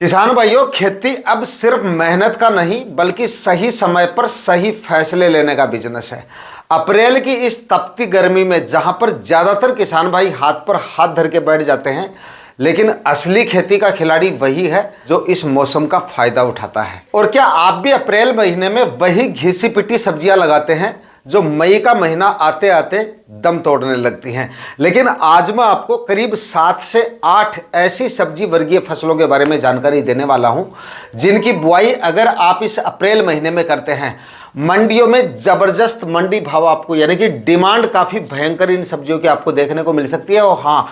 किसान भाइयों, खेती अब सिर्फ मेहनत का नहीं बल्कि सही समय पर सही फैसले लेने का बिजनेस है। अप्रैल की इस तपती गर्मी में जहां पर ज्यादातर किसान भाई हाथ पर हाथ धर के बैठ जाते हैं, लेकिन असली खेती का खिलाड़ी वही है जो इस मौसम का फायदा उठाता है। और क्या आप भी अप्रैल महीने में वही घिसी पिटी सब्जियां लगाते हैं जो मई का महीना आते आते दम तोड़ने लगती हैं? लेकिन आज मैं आपको करीब 7 से 8 ऐसी सब्जी वर्गीय फसलों के बारे में जानकारी देने वाला हूं जिनकी बुआई अगर आप इस अप्रैल महीने में करते हैं, मंडियों में जबरदस्त मंडी भाव आपको यानी कि डिमांड काफी भयंकर इन सब्जियों की आपको देखने को मिल सकती है। और हाँ,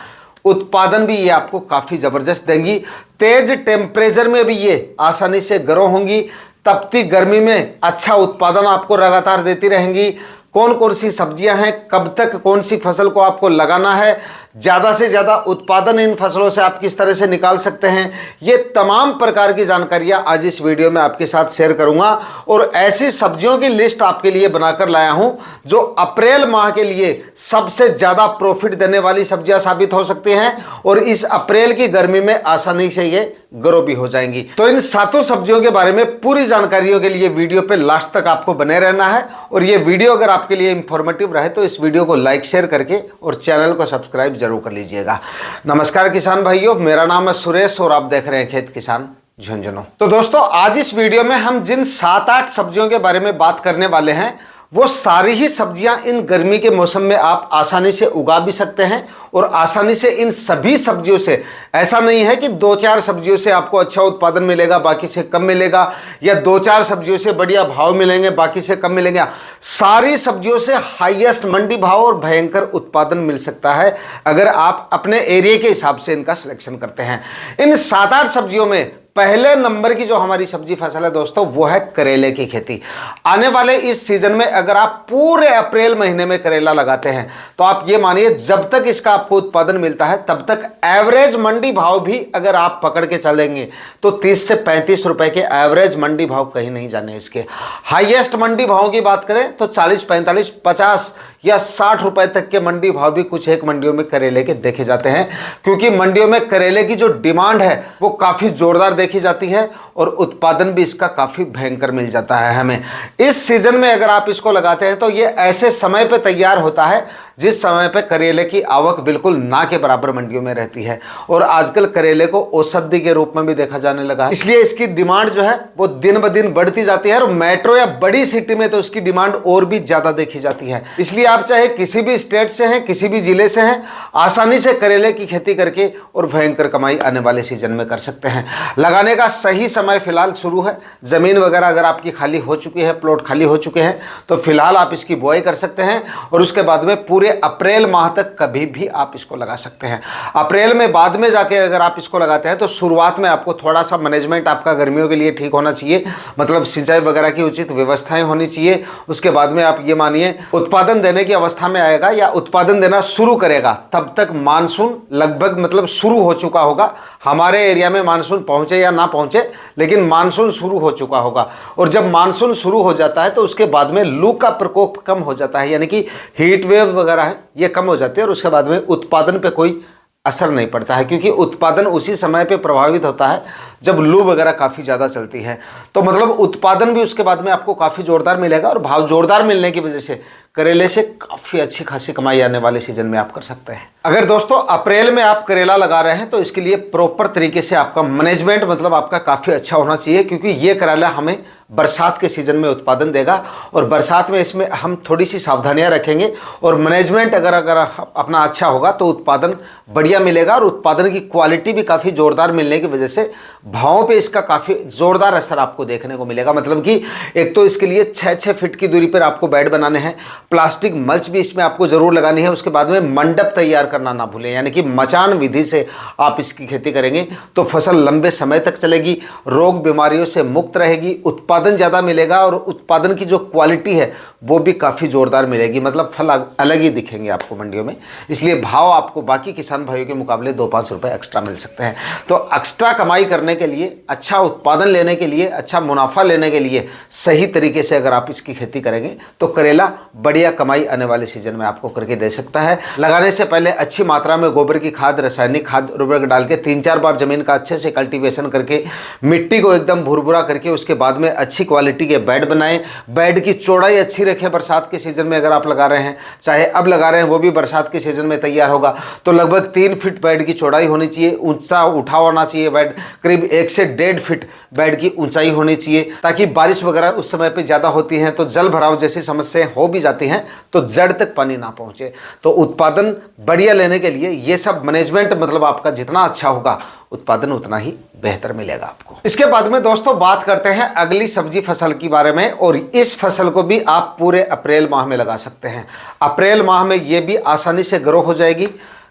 उत्पादन भी ये आपको काफी जबरदस्त देंगी। तेज टेम्परेचर में भी ये आसानी से ग्रो होंगी। तपती गर्मी में अच्छा उत्पादन आपको लगातार देती रहेंगी। कौन कौन सी सब्जियां हैं, कब तक कौन सी फसल को आपको लगाना है, ज़्यादा से ज़्यादा उत्पादन इन फसलों से आप किस तरह से निकाल सकते हैं, ये तमाम प्रकार की जानकारियां आज इस वीडियो में आपके साथ शेयर करूंगा। और ऐसी सब्जियों की लिस्ट आपके लिए बनाकर लाया हूं जो अप्रैल माह के लिए सबसे ज़्यादा प्रॉफिट देने वाली सब्जियां साबित हो सकती हैं और इस अप्रैल की गर्मी में आसानी से ये ग्रो भी हो जाएंगी। तो इन 7 सब्जियों के बारे में पूरी जानकारियों के लिए वीडियो पे लास्ट तक आपको बने रहना है। और ये वीडियो अगर आपके लिए इंफॉर्मेटिव रहे तो इस वीडियो को लाइक शेयर करके और चैनल को सब्सक्राइब जरूर कर लीजिएगा। नमस्कार किसान भाइयों, मेरा नाम है सुरेश और आप देख रहे हैं खेत किसान झुंझुनू। तो दोस्तों, आज इस वीडियो में हम जिन 7-8 सब्जियों के बारे में बात करने वाले हैं वो सारी ही सब्जियां इन गर्मी के मौसम में आप आसानी से उगा भी सकते हैं। और आसानी से इन सभी सब्जियों से, ऐसा नहीं है कि 2-4 सब्जियों से आपको अच्छा उत्पादन मिलेगा बाकी से कम मिलेगा, या 2-4 सब्जियों से बढ़िया भाव मिलेंगे बाकी से कम मिलेंगे। सारी सब्जियों से हाईएस्ट मंडी भाव और भयंकर उत्पादन मिल सकता है अगर आप अपने एरिया के हिसाब से इनका सिलेक्शन करते हैं। इन 7-8 सब्जियों में पहले नंबर की जो हमारी सब्जी फसल है दोस्तों, वो है करेले की खेती। आने वाले इस सीजन में अगर आप पूरे अप्रैल महीने में करेला लगाते हैं तो आप ये मानिए जब तक इसका आपको उत्पादन मिलता है तब तक एवरेज मंडी भाव भी अगर आप पकड़ के चलेंगे तो 30 से 35 रुपए के एवरेज मंडी भाव कहीं नहीं जाने इसके। हाईएस्ट मंडी भाव की बात करें तो 40, 45, 50 या 60 रुपए तक के मंडी भाव भी कुछ एक मंडियों में करेले के देखे जाते हैं, क्योंकि मंडियों में करेले की जो डिमांड है वो काफी जोरदार देखी जाती है और उत्पादन भी इसका काफी भयंकर मिल जाता है हमें। इस सीजन में अगर आप इसको लगाते हैं तो ये ऐसे समय पे तैयार होता है जिस समय पे करेले की आवक बिल्कुल ना के बराबर मंडियों में रहती है। और आजकल करेले को औषधि के रूप में भी देखा जाने लगा है, इसलिए इसकी डिमांड जो है वो दिन ब दिन बढ़ती जाती है। और मेट्रो या बड़ी सिटी में तो इसकी डिमांड और भी ज्यादा देखी जाती है। इसलिए आप चाहे किसी भी स्टेट से हैं, किसी भी जिले से हैं, आसानी से करेले की खेती करके और भयंकर कमाई आने वाले सीजन में कर सकते हैं। लगाने का सही समय फिलहाल शुरू है। जमीन वगैरह अगर आपकी खाली हो चुकी है, प्लॉट खाली हो चुके हैं, तो फिलहाल आप इसकी बुआई कर सकते हैं और उसके बाद में पूरे अप्रैल माह तक कभी भी आप इसको लगा सकते हैं। अप्रैल में बाद में जाके अगर आप इसको लगाते हैं तो शुरुआत में आपको थोड़ा सा मैनेजमेंट आपका गर्मियों के लिए ठीक होना चाहिए, मतलब सिंचाई वगैरह की उचित व्यवस्थाएं होनी चाहिए। उसके बाद में आप ये मानिए उत्पादन देने की अवस्था में आएगा या उत्पादन देना शुरू करेगा तब तक मानसून लगभग मतलब शुरू हो चुका होगा। हमारे एरिया में मानसून पहुंचे या ना पहुंचे, लेकिन मानसून शुरू हो चुका होगा। और जब मानसून शुरू हो जाता है तो उसके बाद में लू का प्रकोप कम हो जाता है, यानी कि हीट वेव वगैरह है ये कम हो जाती है और उसके बाद में उत्पादन पे कोई असर नहीं पड़ता है, क्योंकि उत्पादन उसी समय पे प्रभावित होता है जब लू वगैरह काफ़ी ज़्यादा चलती है। तो मतलब उत्पादन भी उसके बाद में आपको काफ़ी जोरदार मिलेगा और भाव जोरदार मिलने की वजह से करेले से काफ़ी अच्छी खासी कमाई आने वाले सीजन में आप कर सकते हैं। अगर दोस्तों अप्रैल में आप करेला लगा रहे हैं तो इसके लिए प्रॉपर तरीके से आपका मैनेजमेंट मतलब आपका काफ़ी अच्छा होना चाहिए, क्योंकि ये करेला हमें बरसात के सीजन में उत्पादन देगा और बरसात में इसमें हम थोड़ी सी सावधानियां रखेंगे और मैनेजमेंट अगर अपना अच्छा होगा तो उत्पादन बढ़िया मिलेगा और उत्पादन की क्वालिटी भी काफ़ी ज़ोरदार मिलने की वजह से भावों पे इसका काफ़ी ज़ोरदार असर आपको देखने को मिलेगा। मतलब कि एक तो इसके लिए 6-6 फीट की दूरी पर आपको बेड बनाने हैं, प्लास्टिक मल्च भी इसमें आपको ज़रूर लगानी है। उसके बाद में मंडप तैयार करना ना भूलें, यानी कि मचान विधि से आप इसकी खेती करेंगे तो फसल लंबे समय तक चलेगी, रोग बीमारियों से मुक्त रहेगी, उत्पादन उत्पादन ज़्यादा मिलेगा और उत्पादन की जो क्वालिटी है वो भी काफ़ी ज़ोरदार मिलेगी, मतलब फल अलग ही दिखेंगे आपको मंडियों में। इसलिए भाव आपको बाकी किसान भाइयों के मुकाबले 2-5 रुपये एक्स्ट्रा मिल सकते हैं। तो एक्स्ट्रा कमाई करने के लिए, अच्छा उत्पादन लेने के लिए, अच्छा मुनाफा लेने के लिए सही तरीके से अगर आप इसकी खेती करेंगे तो करेला बढ़िया कमाई आने वाले सीजन में आपको करके दे सकता है। लगाने से पहले अच्छी मात्रा में गोबर की खाद, रासायनिक खाद, उर्वरक डाल के 3-4 बार जमीन का अच्छे से कल्टीवेशन करके मिट्टी को एकदम भुरभुरा करके उसके बाद में अच्छी क्वालिटी के बेड बनाएं। बेड की चौड़ाई अच्छी रखें। बरसात के सीजन में अगर आप लगा रहे हैं, चाहे अब लगा रहे हैं, वो भी बरसात के सीजन में तैयार होगा, तो लगभग 3 फीट बेड की चौड़ाई होनी चाहिए। ऊंचा उठा होना चाहिए बेड, करीब 1 से 1.5 फीट बेड की ऊंचाई होनी चाहिए, ताकि बारिश वगैरह उस समय पे ज़्यादा होती हैं तो जल भराव जैसी समस्याएं हो भी जाती हैं तो जड़ तक पानी ना पहुंचे। तो उत्पादन बढ़िया लेने के लिए ये सब मैनेजमेंट, मतलब आपका जितना अच्छा होगा उत्पादन उतना ही बेहतर मिलेगा आपको। इसके बाद में दोस्तों बात करते हैं अगली सब्जी फसल के बारे में, और इस फसल को भी आप पूरे अप्रैल माह में लगा सकते हैं। अप्रैल माह में ये भी आसानी से ग्रो हो जाएगी,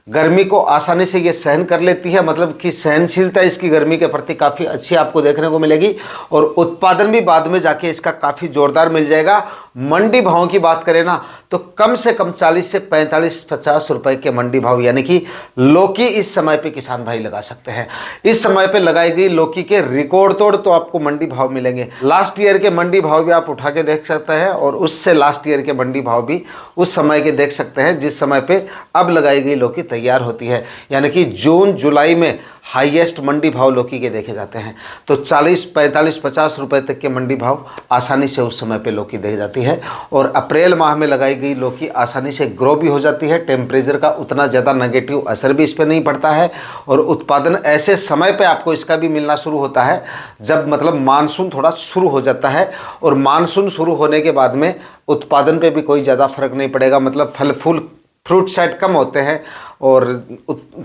गर्मी को आसानी से ये सहन कर लेती है, मतलब कि सहनशीलता इसकी गर्मी के प्रति काफ़ी अच्छी आपको देखने को मिलेगी, और उत्पादन भी बाद में जाके इसका काफ़ी ज़ोरदार मिल जाएगा। मंडी भाव की बात करें ना तो कम से कम 40 से 45-50 रुपए के मंडी भाव, यानी कि लौकी इस समय पे किसान भाई लगा सकते हैं। इस समय पे लगाई गई लौकी के रिकॉर्ड तोड़ तो आपको मंडी भाव मिलेंगे। लास्ट ईयर के मंडी भाव भी आप उठा के देख सकते हैं, और उससे लास्ट ईयर के मंडी भाव भी उस समय के देख सकते हैं जिस समय पे अब लगाई गई लौकी तैयार होती है, यानी कि जून जुलाई में हाईएस्ट मंडी भाव लौकी के देखे जाते हैं। तो 40, 45, 50 रुपए तक के मंडी भाव आसानी से उस समय पे लौकी देखी जाती है, और अप्रैल माह में लगाई गई लौकी आसानी से ग्रो भी हो जाती है। टेम्परेचर का उतना ज़्यादा नेगेटिव असर भी इस पर नहीं पड़ता है, और उत्पादन ऐसे समय पे आपको इसका भी मिलना शुरू होता है जब मतलब मानसून थोड़ा शुरू हो जाता है, और मानसून शुरू होने के बाद में उत्पादन पे भी कोई ज़्यादा फर्क नहीं पड़ेगा। मतलब फल फूल, फ्रूट शायद कम होते हैं और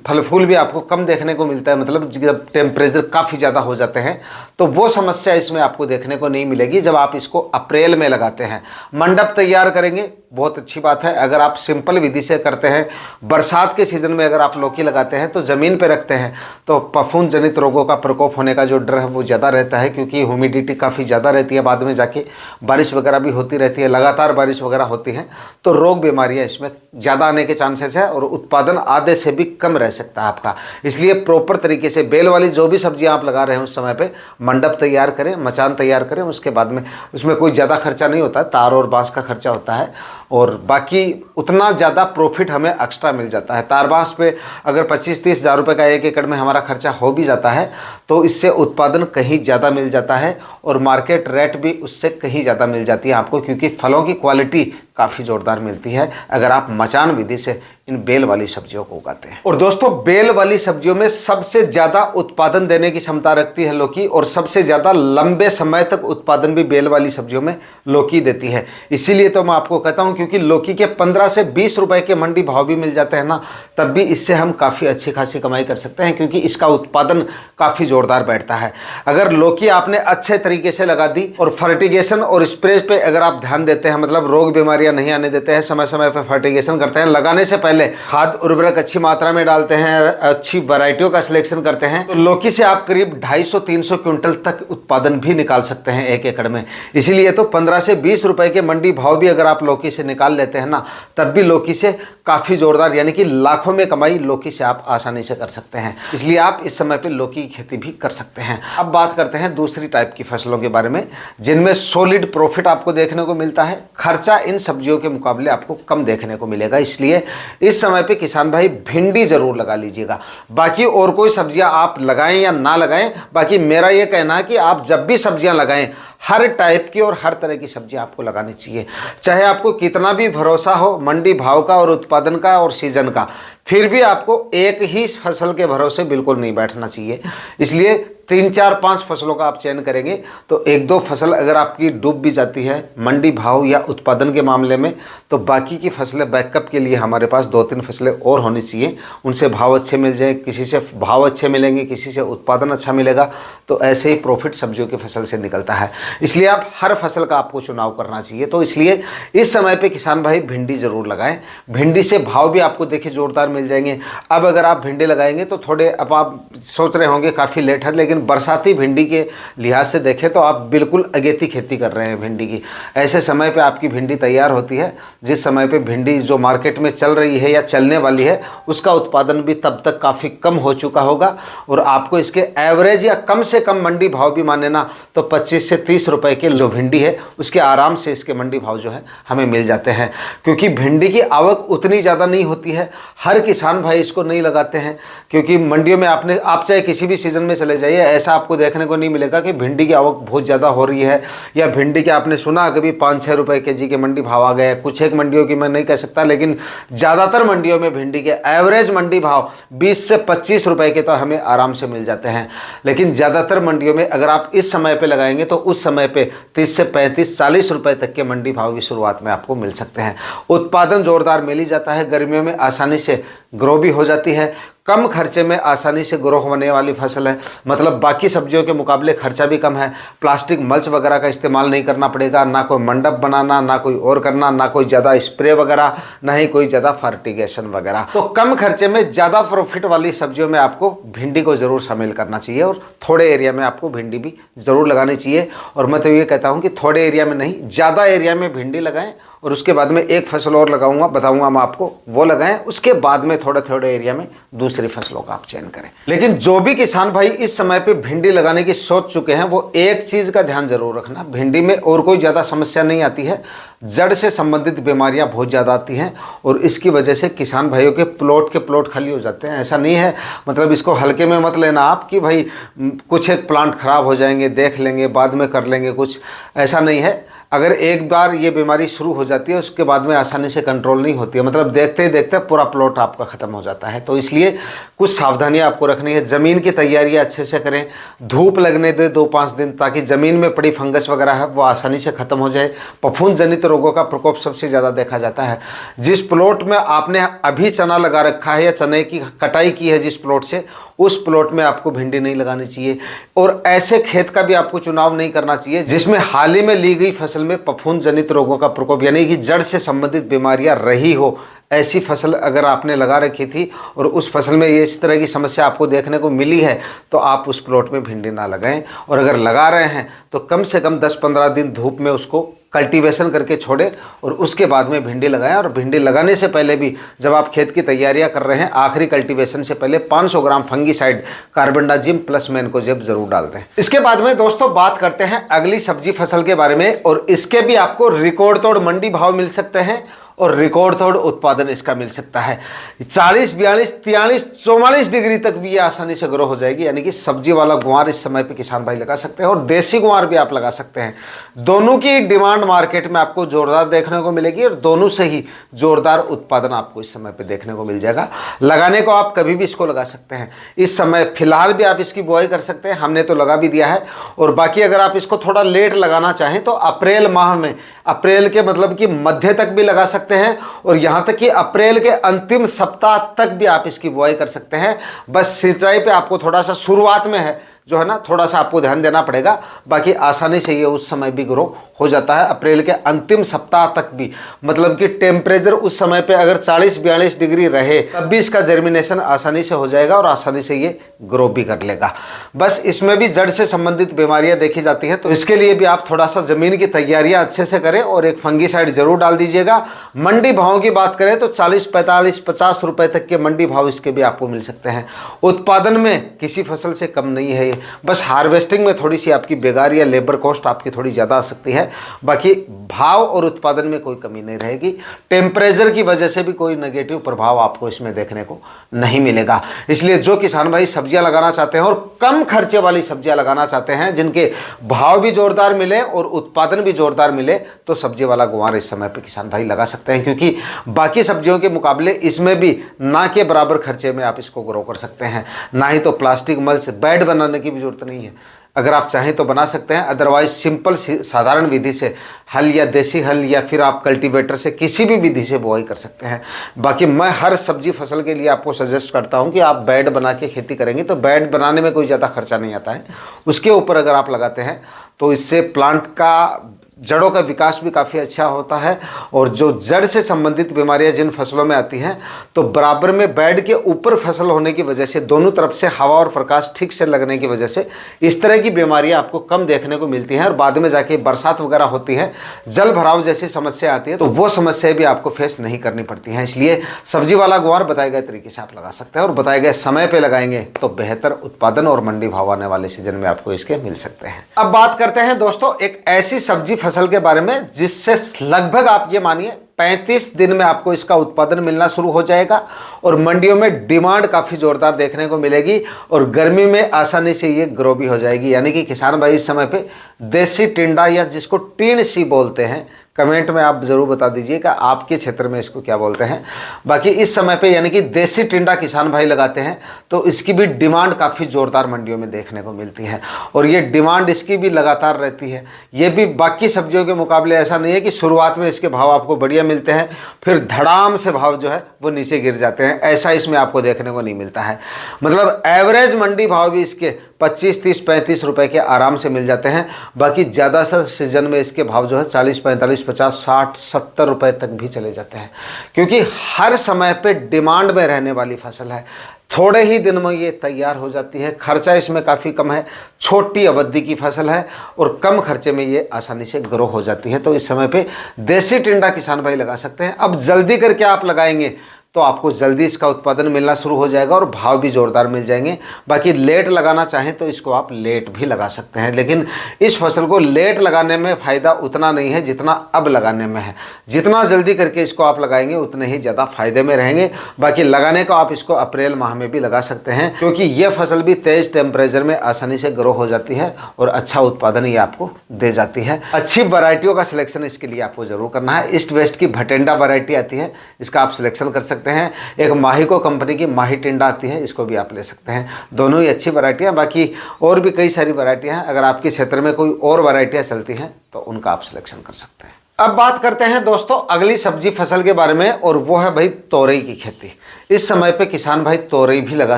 फल फूल भी आपको कम देखने को मिलता है, मतलब जब टेम्परेचर काफ़ी ज़्यादा हो जाते हैं तो वो समस्या इसमें आपको देखने को नहीं मिलेगी जब आप इसको अप्रैल में लगाते हैं। मंडप तैयार करेंगे, बहुत अच्छी बात है। अगर आप सिंपल विधि से करते हैं, बरसात के सीज़न में अगर आप लौकी लगाते हैं तो ज़मीन पे रखते हैं तो फफूंद जनित रोगों का प्रकोप होने का जो डर है वो ज़्यादा रहता है, क्योंकि ह्यूमिडिटी काफ़ी ज़्यादा रहती है। बाद में जाके बारिश वगैरह भी होती रहती है, लगातार बारिश वगैरह होती है, तो रोग बीमारियाँ इसमें ज़्यादा आने के चांसेस है, और उत्पादन आधे से भी कम रह सकता है आपका। इसलिए प्रॉपर तरीके से बेल वाली जो भी सब्जियां आप लगा रहे हैं उस समय पे मंडप तैयार करें, मचान तैयार करें। उसके बाद में उसमें कोई ज़्यादा खर्चा नहीं होता है, तार और बांस का खर्चा होता है, और बाकी उतना ज़्यादा प्रॉफिट हमें एक्स्ट्रा मिल जाता है। तार बांस पे अगर 25-30 हज़ार रुपये का 1 एकड़ में हमारा खर्चा हो भी जाता है तो इससे उत्पादन कहीं ज़्यादा मिल जाता है, और मार्केट रेट भी उससे कहीं ज़्यादा मिल जाती है आपको, क्योंकि फलों की क्वालिटी काफ़ी ज़ोरदार मिलती है अगर आप मचान विधि से इन बेल वाली सब्जियों को उगाते हैं। और दोस्तों बेल वाली सब्जियों में सबसे ज़्यादा उत्पादन देने की क्षमता रखती है लौकी, और सबसे ज़्यादा लंबे समय तक उत्पादन भी बेल वाली सब्जियों में लौकी देती है। इसीलिए तो मैं आपको कहता हूँ, क्योंकि लौकी के 15 से 20 रुपए के मंडी भाव भी मिल जाते हैं ना, तब भी इससे हम काफ़ी अच्छी खासी कमाई कर सकते हैं, क्योंकि इसका उत्पादन काफ़ी ज़ोरदार बैठता है। अगर लौकी आपने अच्छे तरीके से लगा दी और फर्टिगेशन और स्प्रे पे अगर आप ध्यान देते हैं, मतलब रोग बीमारियां नहीं आने देते हैं, समय समय पर फर्टिगेशन करते हैं, लगाने से पहले खाद उर्वरक अच्छी मात्रा में डालते हैं, अच्छी वैरायटियों का सिलेक्शन करते हैं, तो लौकी से आप करीब 250-300 क्विंटल तक उत्पादन भी निकाल सकते हैं 1 एकड़ में। इसीलिए तो 15 से 20 रुपए के मंडी भाव भी अगर आप लौकी से निकाल लेते हैं ना, तब भी लौकी से काफ़ी ज़ोरदार, यानी कि लाखों में कमाई लौकी से आप आसानी से कर सकते हैं। इसलिए आप इस समय पे लौकी की खेती भी कर सकते हैं। अब बात करते हैं दूसरी टाइप की फसलों के बारे में, जिनमें सॉलिड प्रॉफिट आपको देखने को मिलता है। खर्चा इन सब्जियों के मुकाबले आपको कम देखने को मिलेगा, इसलिए इस समय पे किसान भाई भिंडी जरूर लगा लीजिएगा। बाकी और कोई सब्जियां आप लगाएं या ना लगाएं, बाकी मेरा ये कहना है कि आप जब भी सब्जियां लगाएं हर टाइप की और हर तरह की सब्जी आपको लगानी चाहिए। चाहे आपको कितना भी भरोसा हो मंडी भाव का और उत्पादन का और सीजन का, फिर भी आपको एक ही फसल के भरोसे बिल्कुल नहीं बैठना चाहिए। इसलिए 3-4-5 फसलों का आप चयन करेंगे तो 1-2 फसल अगर आपकी डूब भी जाती है मंडी भाव या उत्पादन के मामले में, तो बाकी की फसलें बैकअप के लिए हमारे पास 2-3 फसलें और होनी चाहिए। उनसे भाव अच्छे मिल जाए, किसी से भाव अच्छे मिलेंगे, किसी से उत्पादन अच्छा मिलेगा, तो ऐसे ही प्रॉफिट सब्जियों की फसल से निकलता है। इसलिए आप हर फसल का आपको चुनाव करना चाहिए। तो इसलिए इस समय पे किसान भाई भिंडी ज़रूर लगाएं। भिंडी से भाव भी आपको देखिए ज़ोरदार मिल जाएंगे। अब अगर आप भिंडी लगाएंगे तो थोड़े, अब आप सोच रहे होंगे काफ़ी लेट है, लेकिन लेकिन बरसाती भिंडी के लिहाज से देखें तो आप बिल्कुल अगेती खेती कर रहे हैं भिंडी की। ऐसे समय पे आपकी भिंडी तैयार होती है जिस समय पे भिंडी जो मार्केट में चल रही है या चलने वाली है उसका उत्पादन भी तब तक काफ़ी कम हो चुका होगा, और आपको इसके एवरेज या कम से कम मंडी भाव भी माने ना तो 25 से 30 रुपए की जो भिंडी है उसके आराम से इसके मंडी भाव जो है हमें मिल जाते हैं। क्योंकि भिंडी की आवक उतनी ज़्यादा नहीं होती है, हर किसान भाई इसको नहीं लगाते हैं, क्योंकि मंडियों में आप चाहे किसी भी सीज़न में चले जाइए, ऐसा आपको देखने को नहीं मिलेगा कि भिंडी की आवक बहुत ज़्यादा हो रही है या भिंडी के आपने सुना कभी 5-6 रुपए केजी के मंडी भाव आ गए। कुछ एक मंडियों की मैं नहीं कह सकता, लेकिन ज़्यादातर मंडियों में भिंडी के एवरेज मंडी भाव 20 से 25 रुपए के तो हमें आराम से मिल जाते हैं। लेकिन ज़्यादातर मंडियों में अगर आप इस समय पर लगाएंगे तो उस समय पर 30 से 35-40 रुपए तक के मंडी भाव भी शुरुआत में आपको मिल सकते हैं। उत्पादन जोरदार मिल ही जाता है, गर्मियों में आसानी से ग्रो भी हो जाती है, कम खर्चे में आसानी से ग्रो होने वाली फसल है। मतलब बाकी सब्जियों के मुकाबले खर्चा भी कम है, प्लास्टिक मल्च वगैरह का इस्तेमाल नहीं करना पड़ेगा, ना कोई मंडप बनाना, ना कोई और करना, ना कोई ज़्यादा स्प्रे वगैरह, ना ही कोई ज़्यादा फर्टिगेशन वगैरह। तो कम खर्चे में ज़्यादा प्रॉफिट वाली सब्जियों में आपको भिंडी को ज़रूर शामिल करना चाहिए, और थोड़े एरिया में आपको भिंडी भी ज़रूर लगानी चाहिए। और मैं तो ये कहता हूँ कि थोड़े एरिया में नहीं, ज़्यादा एरिया में भिंडी लगाएं, और उसके बाद में एक फसल और लगाऊंगा, बताऊंगा मैं आपको, वो लगाएं। उसके बाद में थोड़े थोड़े एरिया में दूसरी फसलों का आप चयन करें। लेकिन जो भी किसान भाई इस समय पे भिंडी लगाने की सोच चुके हैं वो एक चीज़ का ध्यान जरूर रखना, भिंडी में और कोई ज़्यादा समस्या नहीं आती है, जड़ से संबंधित बीमारियां बहुत ज़्यादा आती हैं, और इसकी वजह से किसान भाइयों के प्लॉट खाली हो जाते हैं। ऐसा नहीं है, मतलब इसको हल्के में मत लेना आप कि भाई कुछ एक प्लांट खराब हो जाएंगे, देख लेंगे, बाद में कर लेंगे कुछ, ऐसा नहीं है। अगर एक बार ये बीमारी शुरू हो जाती है उसके बाद में आसानी से कंट्रोल नहीं होती है, मतलब देखते ही देखते पूरा प्लॉट आपका ख़त्म हो जाता है। तो इसलिए कुछ सावधानियां आपको रखनी है। ज़मीन की तैयारियां अच्छे से करें, धूप लगने दे 2-5 दिन, ताकि ज़मीन में पड़ी फंगस वगैरह है वो आसानी से ख़त्म हो जाए। फफूंद जनित रोगों का प्रकोप सबसे ज़्यादा देखा जाता है। जिस प्लॉट में आपने अभी चना लगा रखा है या चने की कटाई की है जिस प्लॉट से, उस प्लॉट में आपको भिंडी नहीं लगानी चाहिए। और ऐसे खेत का भी आपको चुनाव नहीं करना चाहिए जिसमें हाल ही में ली गई फसल में फफूंद जनित रोगों का प्रकोप यानी कि जड़ से संबंधित बीमारियां रही हो। ऐसी फसल अगर आपने लगा रखी थी और उस फसल में ये इस तरह की समस्या आपको देखने को मिली है तो आप उस प्लॉट में भिंडी ना लगाएं। और अगर लगा रहे हैं तो कम से कम 10-15 दिन धूप में उसको कल्टीवेशन करके छोड़ें और उसके बाद में भिंडी लगाएं। और भिंडी लगाने से पहले भी जब आप खेत की तैयारियां कर रहे हैं, आखिरी कल्टीवेशन से पहले 500 ग्राम फंगीसाइड कार्बेंडाजिम प्लस मैनकोजेब जरूर डाल दें। इसके बाद में दोस्तों बात करते हैं अगली सब्जी फसल के बारे में, और इसके भी आपको रिकॉर्ड तोड़ मंडी भाव मिल सकते हैं और रिकॉर्ड तोड़ उत्पादन इसका मिल सकता है। 40, 42, 43, 44 डिग्री तक भी ये आसानी से ग्रो हो जाएगी। यानी कि सब्जी वाला गुआर इस समय पे किसान भाई लगा सकते हैं और देसी गुआर भी आप लगा सकते हैं। दोनों की डिमांड मार्केट में आपको जोरदार देखने को मिलेगी और दोनों से ही जोरदार उत्पादन आपको इस समय पे देखने को मिल जाएगा। लगाने को आप कभी भी इसको लगा सकते हैं। इस समय फिलहाल भी आप इसकी बुआई कर सकते हैं, हमने तो लगा भी दिया है। और बाकी अगर आप इसको थोड़ा लेट लगाना चाहें तो अप्रैल माह में, अप्रैल के मतलब कि मध्य तक भी लगा सकते हैं और यहां तक कि अप्रैल के अंतिम सप्ताह तक भी आप इसकी बुआई कर सकते हैं। बस सिंचाई पे आपको थोड़ा सा शुरुआत में है जो है ना, थोड़ा सा आपको ध्यान देना पड़ेगा। बाकी आसानी से ये उस समय भी ग्रो हो जाता है, अप्रैल के अंतिम सप्ताह तक भी। मतलब कि टेम्परेचर उस समय पे अगर 40-42 डिग्री रहे तब भी इसका जर्मिनेशन आसानी से हो जाएगा और आसानी से ये ग्रो भी कर लेगा। बस इसमें भी जड़ से संबंधित बीमारियां देखी जाती हैं, तो इसके लिए भी आप थोड़ा सा जमीन की तैयारियां अच्छे से करें और एक फंगीसाइड जरूर डाल दीजिएगा। मंडी भाव की बात करें तो 40, 45, 50 रुपए तक के मंडी भाव इसके भी आपको मिल सकते हैं। उत्पादन में किसी फसल से कम नहीं है ये, बस हार्वेस्टिंग में थोड़ी सी आपकी बेगार या लेबर कॉस्ट आपकी थोड़ी ज़्यादा आ सकती है। बाकी भाव और उत्पादन में कोई कमी नहीं रहेगी। टेम्परेचर की वजह से भी कोई नेगेटिव प्रभाव आपको इसमें देखने को नहीं मिलेगा। इसलिए जो किसान भाई सब्जियां लगाना चाहते हैं और कम खर्चे वाली सब्जियां लगाना चाहते हैं, जिनके भाव भी जोरदार मिले और उत्पादन भी जोरदार मिले, तो सब्जी वाला गुआर इस समय पे किसान भाई लगा सकते हैं, क्योंकि बाकी सब्जियों के मुकाबले इसमें भी ना के बराबर खर्चे में आप इसको ग्रो कर सकते हैं। ना ही तो प्लास्टिक मल्च, बेड बनाने की भी जरूरत नहीं है। अगर आप चाहें तो बना सकते हैं, अदरवाइज सिंपल साधारण विधि से हल या देसी हल या फिर आप कल्टीवेटर से किसी भी विधि से बुआई कर सकते हैं। बाकी मैं हर सब्जी फसल के लिए आपको सजेस्ट करता हूं कि आप बेड बना के खेती करेंगे तो बेड बनाने में कोई ज़्यादा खर्चा नहीं आता है। उसके ऊपर अगर आप लगाते हैं तो इससे प्लांट का जड़ों का विकास भी काफ़ी अच्छा होता है। और जो जड़ से संबंधित बीमारियां जिन फसलों में आती हैं, तो बराबर में बेड के ऊपर फसल होने की वजह से दोनों तरफ से हवा और प्रकाश ठीक से लगने की वजह से इस तरह की बीमारियां आपको कम देखने को मिलती हैं। और बाद में जाके बरसात वगैरह होती है, जल भराव जैसी समस्या आती है, तो वो समस्याएं भी आपको फेस नहीं करनी पड़ती हैं। इसलिए सब्जी वाला ग्वार बताए गए तरीके से आप लगा सकते हैं, और बताए गए समय पर लगाएंगे तो बेहतर उत्पादन और मंडी भाव आने वाले सीजन में आपको इसके मिल सकते हैं। अब बात करते हैं दोस्तों एक ऐसी सब्जी फसल के बारे में जिससे लगभग आप ये मानिए 35 दिन में आपको इसका उत्पादन मिलना शुरू हो जाएगा, और मंडियों में डिमांड काफ़ी जोरदार देखने को मिलेगी, और गर्मी में आसानी से ये ग्रो भी हो जाएगी। यानी कि किसान भाई इस समय पे देसी टिंडा, या जिसको टीण सी बोलते हैं, कमेंट में आप ज़रूर बता दीजिएगा आपके क्षेत्र में इसको क्या बोलते हैं। बाकी इस समय पे यानी कि देसी टिंडा किसान भाई लगाते हैं तो इसकी भी डिमांड काफ़ी ज़ोरदार मंडियों में देखने को मिलती है, और ये डिमांड इसकी भी लगातार रहती है। ये भी बाकी सब्जियों के मुकाबले ऐसा नहीं है कि शुरुआत में इसके भाव आपको बढ़िया मिलते हैं फिर धड़ाम से भाव जो है वो नीचे गिर जाते हैं, ऐसा इसमें आपको देखने को नहीं मिलता है। मतलब एवरेज मंडी भाव भी इसके 25, 30, 35 रुपए के आराम से मिल जाते हैं। बाकी ज़्यादातर सीजन में इसके भाव जो है 40, 45, 50, 60, 70 रुपए तक भी चले जाते हैं, क्योंकि हर समय पे डिमांड में रहने वाली फसल है। थोड़े ही दिन में ये तैयार हो जाती है, खर्चा इसमें काफ़ी कम है, छोटी अवधि की फसल है, और कम खर्चे में ये आसानी से ग्रो हो जाती है। तो इस समय पे देसी टिंडा किसान भाई लगा सकते हैं। अब जल्दी करके आप लगाएंगे तो आपको जल्दी इसका उत्पादन मिलना शुरू हो जाएगा और भाव भी ज़ोरदार मिल जाएंगे। बाकी लेट लगाना चाहें तो इसको आप लेट भी लगा सकते हैं, लेकिन इस फसल को लेट लगाने में फ़ायदा उतना नहीं है जितना अब लगाने में है। जितना जल्दी करके इसको आप लगाएंगे उतने ही ज़्यादा फायदे में रहेंगे। बाकी लगाने को आप इसको अप्रैल माह में भी लगा सकते हैं, क्योंकि ये फसल भी तेज़ टेम्परेचर में आसानी से ग्रो हो जाती है और अच्छा उत्पादन ये आपको दे जाती है। अच्छी वैरायटियों का सिलेक्शन इसके लिए आपको ज़रूर करना है। ईस्ट वेस्ट की भटेंडा वैरायटी आती है, इसका आप सिलेक्शन कर सकते हैं। एक माहिको कंपनी की माही टिंडा आती है, इसको भी आप ले सकते हैं। दोनों ही अच्छी वैरायटियां, बाकी और भी कई सारी वैरायटियां हैं। अगर आपके क्षेत्र में कोई और वैरायटियां चलती हैं तो उनका आप सिलेक्शन कर सकते हैं। अब बात करते हैं दोस्तों अगली सब्जी फसल के बारे में, और वो है भाई तोरई की खेती। इस समय पे किसान भाई तोरई भी लगा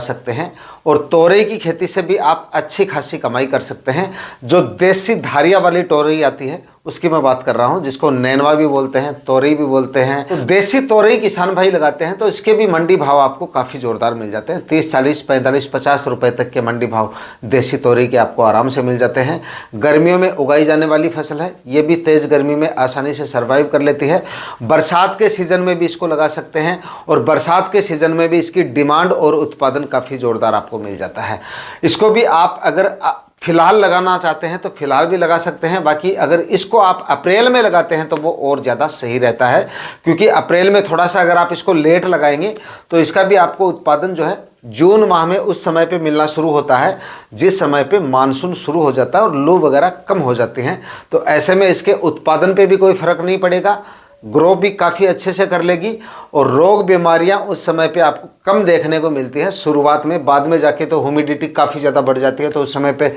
सकते हैं, और तोरई की खेती से भी आप अच्छी खासी कमाई कर सकते हैं। जो देसी धारिया वाली तोरई आती है उसकी मैं बात कर रहा हूं, जिसको नैनवा भी बोलते हैं, तोरई भी बोलते हैं। तो देसी तोरई किसान भाई लगाते हैं तो इसके भी मंडी भाव आपको काफ़ी ज़ोरदार मिल जाते हैं। 30, 40, 45, 50 रुपए तक के मंडी भाव देसी तोरई के आपको आराम से मिल जाते हैं। गर्मियों में उगाई जाने वाली फसल है, ये भी तेज़ गर्मी में आसानी से सर्वाइव कर लेती है। बरसात के सीज़न में भी इसको लगा सकते हैं, और बरसात के सीज़न में भी इसकी डिमांड और उत्पादन काफ़ी ज़ोरदार आपको मिल जाता है। इसको भी आप अगर फिलहाल लगाना चाहते हैं तो फिलहाल भी लगा सकते हैं। बाकी अगर इसको आप अप्रैल में लगाते हैं तो वो और ज़्यादा सही रहता है, क्योंकि अप्रैल में थोड़ा सा अगर आप इसको लेट लगाएंगे तो इसका भी आपको उत्पादन जो है जून माह में उस समय पे मिलना शुरू होता है, जिस समय पे मानसून शुरू हो जाता है और लू वगैरह कम हो जाती हैं। तो ऐसे में इसके उत्पादन पे भी कोई फ़र्क नहीं पड़ेगा, ग्रो भी काफ़ी अच्छे से कर लेगी, और रोग बीमारियां उस समय पे आपको कम देखने को मिलती है शुरुआत में। बाद में जाके तो ह्यूमिडिटी काफ़ी ज़्यादा बढ़ जाती है, तो उस समय पे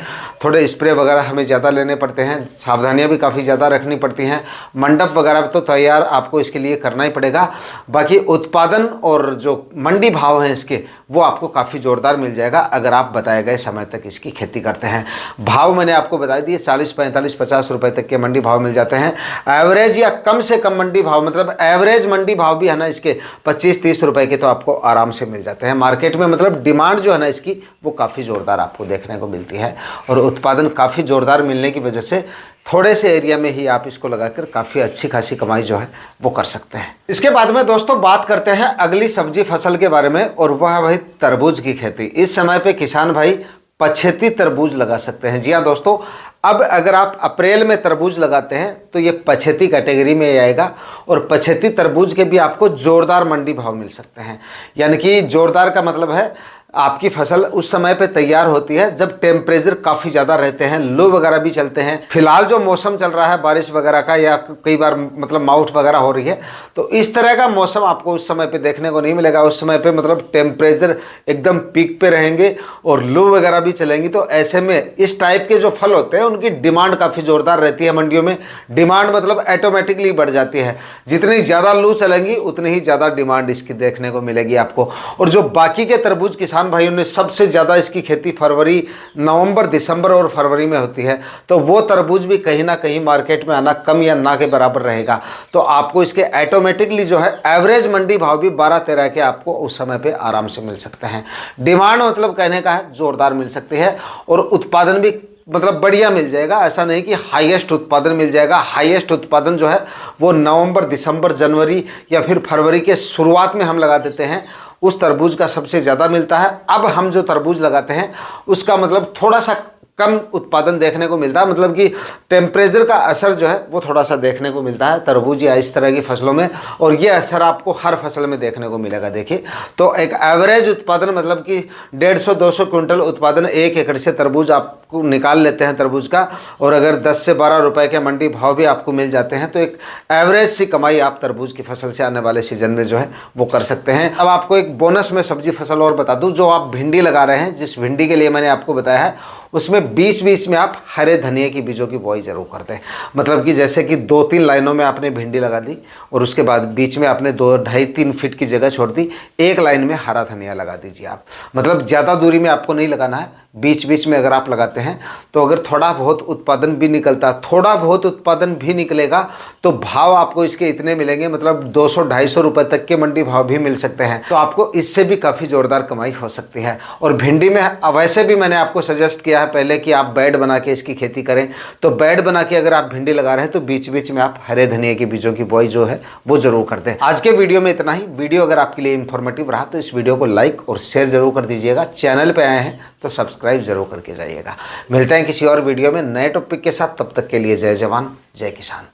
थोड़े स्प्रे वगैरह हमें ज़्यादा लेने पड़ते हैं, सावधानियां भी काफ़ी ज़्यादा रखनी पड़ती हैं। मंडप वगैरह तो तैयार आपको इसके लिए करना ही पड़ेगा। बाकी उत्पादन और जो मंडी भाव हैं इसके वो आपको काफ़ी ज़ोरदार मिल जाएगा अगर आप बताए गए समय तक इसकी खेती करते हैं। भाव मैंने आपको बता दिए, 40, 45, 50 रुपये तक के मंडी भाव मिल जाते हैं। एवरेज या कम से कम मंडी भाव, मतलब एवरेज मंडी भाव भी है ना इसके 25, 30 रुपए के तो आपको आराम से मिल जाते हैं मार्केट में। मतलब डिमांड जो है ना इसकी वो काफ़ी ज़ोरदार आपको देखने को मिलती है, और उत्पादन काफ़ी ज़ोरदार मिलने की वजह से थोड़े से एरिया में ही आप इसको लगाकर काफ़ी अच्छी खासी कमाई जो है वो कर सकते हैं। इसके बाद में दोस्तों बात करते हैं अगली सब्जी फसल के बारे में, और वह है भाई तरबूज की खेती। इस समय पे किसान भाई पछेती तरबूज लगा सकते हैं। जी हाँ दोस्तों, अब अगर आप अप्रैल में तरबूज लगाते हैं तो ये पछेती कैटेगरी में आएगा, और पछेती तरबूज के भी आपको ज़ोरदार मंडी भाव मिल सकते हैं। यानी कि ज़ोरदार का मतलब है आपकी फसल उस समय पे तैयार होती है जब टेम्परेचर काफ़ी ज़्यादा रहते हैं, लो वगैरह भी चलते हैं। फिलहाल जो मौसम चल रहा है बारिश वगैरह का, या कई बार मतलब माउट वगैरह हो रही है, तो इस तरह का मौसम आपको उस समय पे देखने को नहीं मिलेगा। उस समय पे मतलब टेम्परेचर एकदम पीक पे रहेंगे और लो वगैरह भी चलेंगी। तो ऐसे में इस टाइप के जो फल होते हैं उनकी डिमांड काफ़ी ज़ोरदार रहती है मंडियों में। डिमांड मतलब ऑटोमेटिकली बढ़ जाती है, जितनी ज़्यादा लू चलेंगी उतनी ही ज़्यादा डिमांड इसकी देखने को मिलेगी आपको। और जो बाकी के तरबूज किसान किसान भाइयों ने सबसे ज़्यादा इसकी खेती फरवरी, नवंबर, दिसंबर और फरवरी में होती है, तो वो तरबूज भी कहीं ना कहीं मार्केट में आना कम या ना के बराबर रहेगा। तो आपको इसके ऑटोमेटिकली जो है एवरेज मंडी भाव भी 12-13 के आपको उस समय पे आराम से मिल सकते हैं। डिमांड मतलब कहने का है जोरदार मिल सकती है, और उत्पादन भी मतलब बढ़िया मिल जाएगा। ऐसा नहीं कि हाईएस्ट उत्पादन मिल जाएगा। हाईएस्ट उत्पादन जो है वो नवंबर, दिसंबर, जनवरी या फिर फरवरी के शुरुआत में हम लगा देते हैं, उस तरबूज का सबसे ज़्यादा मिलता है। अब हम जो तरबूज लगाते हैं उसका मतलब थोड़ा सा कम उत्पादन देखने को मिलता है, मतलब कि टेम्परेचर का असर जो है वो थोड़ा सा देखने को मिलता है तरबूज या इस तरह की फसलों में, और ये असर आपको हर फसल में देखने को मिलेगा। देखिए, तो एक एवरेज उत्पादन मतलब कि 150-200 क्विंटल उत्पादन 1 एकड़ से तरबूज आपको निकाल लेते हैं तरबूज का, और अगर 10 से 12 रुपए के मंडी भाव भी आपको मिल जाते हैं, तो एक एवरेज सी कमाई आप तरबूज की फसल से आने वाले सीजन में जो है वो कर सकते हैं। अब आपको एक बोनस में सब्जी फसल और बता दूं, जो आप भिंडी लगा रहे हैं, जिस भिंडी के लिए मैंने आपको बताया है, उसमें बीच बीच में आप हरे धनिया की बीजों की बुआई जरूर कर दें। मतलब कि जैसे कि 2-3 लाइनों में आपने भिंडी लगा दी और उसके बाद बीच में आपने 2-2.5-3 फीट की जगह छोड़ दी, एक लाइन में हरा धनिया लगा दीजिए आप। मतलब ज़्यादा दूरी में आपको नहीं लगाना है, बीच बीच में अगर आप लगाते हैं तो अगर थोड़ा बहुत उत्पादन भी निकलता, थोड़ा बहुत उत्पादन भी निकलेगा, तो भाव आपको इसके इतने मिलेंगे, मतलब 200-250 रुपये तक के मंडी भाव भी मिल सकते हैं। तो आपको इससे भी काफ़ी ज़ोरदार कमाई हो सकती है। और भिंडी में वैसे भी मैंने आपको सजेस्ट किया है पहले कि आप बेड बना के इसकी खेती करें। तो बेड बना के अगर आप भिंडी लगा रहे हैं तो बीच बीच में आप हरे धनिया के बीजों की बुआई जो है वो जरूर कर दें। आज के वीडियो में इतना ही। वीडियो अगर आपके लिए इन्फॉर्मेटिव रहा तो इस वीडियो को लाइक और शेयर जरूर कर दीजिएगा। चैनल पे आए हैं तो सब्सक्राइब जरूर करके जाइएगा। मिलते हैं किसी और वीडियो में नए टॉपिक के साथ, तब तक के लिए जय जवान जय किसान।